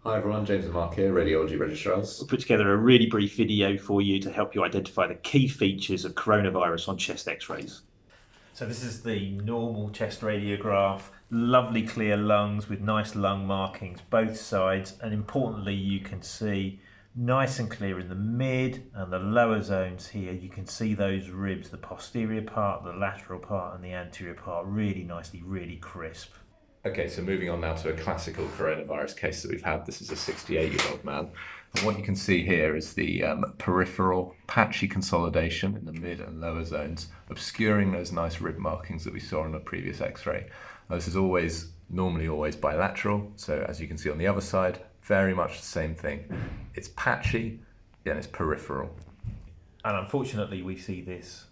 Hi everyone, James and Mark here, Radiology Registrars. We'll put together a really brief video for you to help you identify the key features of coronavirus on chest x-rays. So this is the normal chest radiograph, lovely clear lungs with nice lung markings both sides, and importantly you can see nice and clear in the mid and the lower zones here. You can see those ribs, the posterior part, the lateral part and the anterior part, really nicely, really crisp. Okay, so moving on now to a classical coronavirus case that we've had. This is a 68-year-old man. And what you can see here is the peripheral patchy consolidation in the mid and lower zones, obscuring those nice rib markings that we saw on the previous x-ray. Now, this is normally always bilateral, so as you can see on the other side, very much the same thing. It's patchy, and it's peripheral. And unfortunately we see this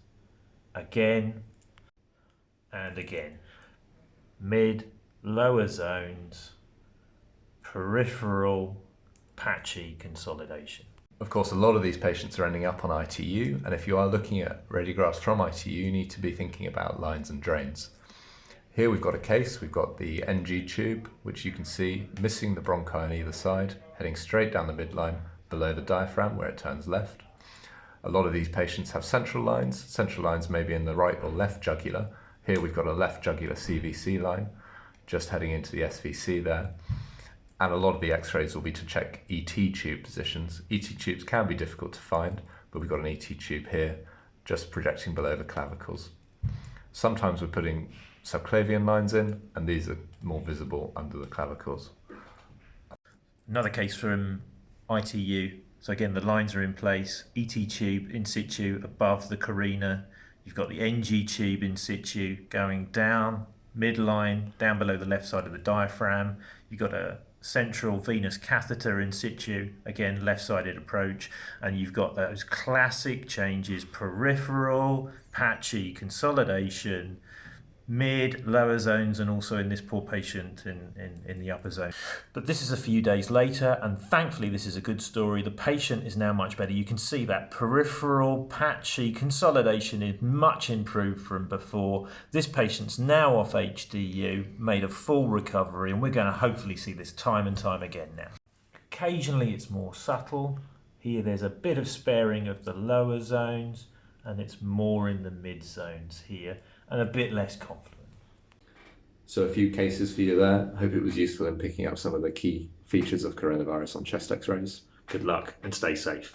again and again. Mid, lower zones, peripheral, patchy consolidation. Of course, a lot of these patients are ending up on ITU, and if you are looking at radiographs from ITU, you need to be thinking about lines and drains. Here we've got a case, we've got the NG tube, which you can see missing the bronchi on either side, heading straight down the midline below the diaphragm where it turns left. A lot of these patients have central lines may be in the right or left jugular. Here we've got a left jugular CVC line, just heading into the SVC there. And a lot of the x-rays will be to check ET tube positions. ET tubes can be difficult to find, but we've got an ET tube here, just projecting below the clavicles. Sometimes we're putting subclavian lines in, and these are more visible under the clavicles. Another case from ITU. So again, the lines are in place, ET tube in situ above the carina. You've got the NG tube in situ going down midline, down below the left side of the diaphragm. You've got a central venous catheter in situ, again left-sided approach, and you've got those classic changes: peripheral, patchy consolidation, mid, lower zones, and also in this poor patient in the upper zone. But this is a few days later, and thankfully this is a good story. The patient is now much better. You can see that peripheral patchy consolidation is much improved from before. This patient's now off HDU, made a full recovery, and we're going to hopefully see this time and time again now. Occasionally it's more subtle. Here there's a bit of sparing of the lower zones, and it's more in the mid zones here, and a bit less confident. So a few cases for you there. Hope it was useful in picking up some of the key features of coronavirus on chest x-rays. Good luck and stay safe.